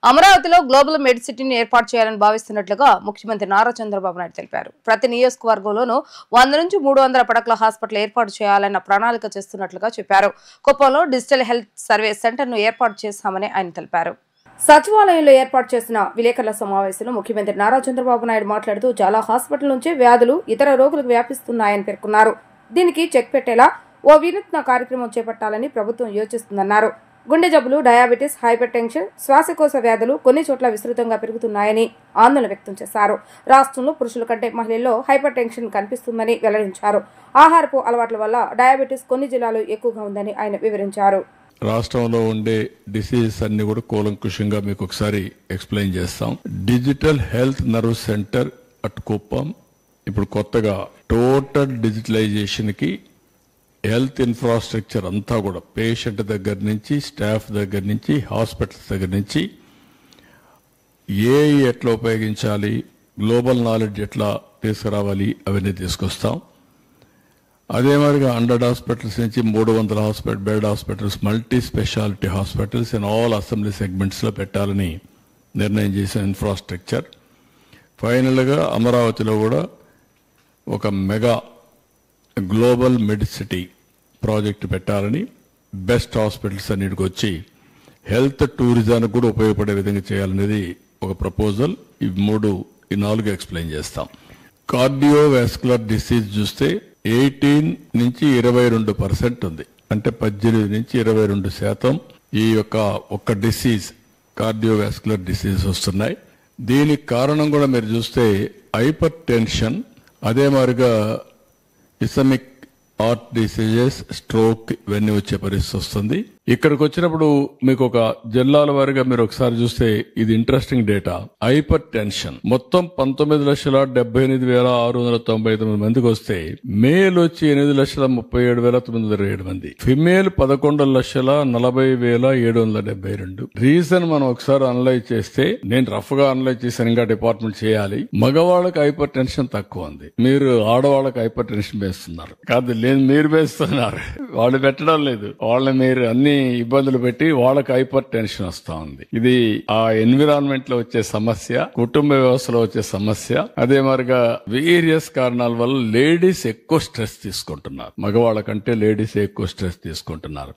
అమరావతిలో గ్లోబల్ మెడ్ సిటీని ఏర్పాటు చేయాలని భావిస్తున్నట్లుగా ముఖ్యమంత్రి నారా చంద్రబాబు నాయుడు తెలిపారు. ప్రతి నియోజకవర్గంలోనూ 100 నుంచి 300 పడకల హాస్పిటల్ ఏర్పాటు చేయాలన్న ప్రణాళిక చేస్తున్నట్లుగా చెప్పారు. కుప్పంలో డిజిటల్ హెల్త్ సర్వే సెంటర్ను ఏర్పాటు చేశామని ఆయన తెలిపారు. సచివాలయంలో ఏర్పాటు చేసిన విలేకరుల సమావేశంలో ముఖ్యమంత్రి నారా చంద్రబాబు నాయుడు మాట్లాడుతూ చాలా హాస్పిటల్ నుంచే వ్యాధులు ఇతర రోగులకు వ్యాపిస్తున్నాయని పేర్కొన్నారు. దీనికి చెక్ పెట్టేలా ఓ వినూత్న కార్యక్రమం చేపట్టాలని ప్రభుత్వం యోచిస్తుందన్నారు. గుండె జబ్బులు, డయాబెటిస్, హైపర్ టెన్షన్, శ్వాసకోశ వ్యాధులు కొన్ని చోట్ల విస్తృతంగా పెరుగుతున్నాయని ఆందోళన వ్యక్తం చేశారు. రాష్ట్రంలో పురుషుల కంటే మహిళల్లో హైపర్ టెన్షన్ కనిపిస్తుందని వెల్లడించారు. ఆహారపు అలవాట్ల వల్ల డయాబెటిస్ కొన్ని జిల్లాల్లో ఎక్కువగా ఉందని ఆయన వివరించారు. రాష్ట్రంలో ఉండే డిసీజెస్ అన్ని కూడా కూలంకుషంగా మీకు ఒకసారి ఎక్స్ప్లెయిన్ చేస్తాం. Digital health nerve centre at Kuppam ఇప్పుడు కొత్తగా టోటల్ డిజిటలైజేషన్ కి హెల్త్ ఇన్ఫ్రాస్ట్రక్చర్ అంతా కూడా పేషెంట్ దగ్గర నుంచి, స్టాఫ్ దగ్గర నుంచి, హాస్పిటల్స్ దగ్గర నుంచి ఎట్లా ఉపయోగించాలి, గ్లోబల్ నాలెడ్జ్ ఎట్లా తీసుకురావాలి అవన్నీ తీసుకొస్తాం. అదే మాదిరిగా 100 హాస్పిటల్స్ నుంచి 300 bed hospitals, multi specialty hospitals in all assembly సెగ్మెంట్స్లో పెట్టాలని నిర్ణయం చేసిన ఇన్ఫ్రాస్ట్రక్చర్. ఫైనల్గా అమరావతిలో కూడా ఒక mega global med city project పెట్టాలని, బెస్ట్ హాస్పిటల్స్ అన్నిటికి వచ్చి హెల్త్ టూరిజానికి కూడా ఉపయోగపడే విధంగా చేయాలనేది ఒక ప్రపోజల్. ఈ 4 ఎక్స్ప్లెయిన్ చేస్తాం. కార్డియోవాస్కులర్ డిసీజ్ చూస్తే 18 నుంచి 22% ఉంది. అంటే 18 నుంచి 22% ఈ యొక్క డిసీజ్ కార్డియోవాస్కులర్ డిసీజ్ వస్తున్నాయి. దీనికి కారణం కూడా మీరు చూస్తే హైపర్ టెన్షన్, అదే మాదిరిగా ఇసమిక్ హార్ట్ డిసీజెస్, స్ట్రోక్ ఇవన్నీ వచ్చే పరిస్థితి వస్తుంది. ఇక్కడికి వచ్చినప్పుడు మీకు ఒక జిల్లాల వారిగా మీరు ఒకసారి చూస్తే ఇది ఇంట్రెస్టింగ్ డేటా. హైపర్ టెన్షన్ మొత్తం 19,78,699 మందికి వస్తే మేల్ వచ్చి 8,37,927 మంది, ఫిమేల్ 11,40,772. రీజన్ మనం ఒకసారి అనలైజ్ చేస్తే, నేను రఫ్ గా అనలైజ్ చేశాను, ఇంకా డిపార్ట్మెంట్ చేయాలి. మగవాళ్ళకి హైపర్ టెన్షన్ తక్కువ ఉంది, మీరు ఆడవాళ్ళకి హైపర్ టెన్షన్ వేస్తున్నారు. కాదు, లేదు మీరు వేస్తున్నారు, వాళ్ళు పెట్టడం లేదు. వాళ్ళని మీరు అన్ని ఇబ్బందులు పెట్టి వాళ్ళకి హైపర్ టెన్షన్ వస్తా ఉంది. ఇది ఆ ఎన్విరాన్మెంట్ లో వచ్చే సమస్య, కుటుంబ వ్యవస్థలో వచ్చే సమస్య. అదే మరిగా వేరియస్ కారణాల వల్ల లేడీస్ ఎక్కువ స్ట్రెస్ తీసుకుంటున్నారు, మగవాళ్ళ కంటే లేడీస్ ఎక్కువ స్ట్రెస్ తీసుకుంటున్నారు.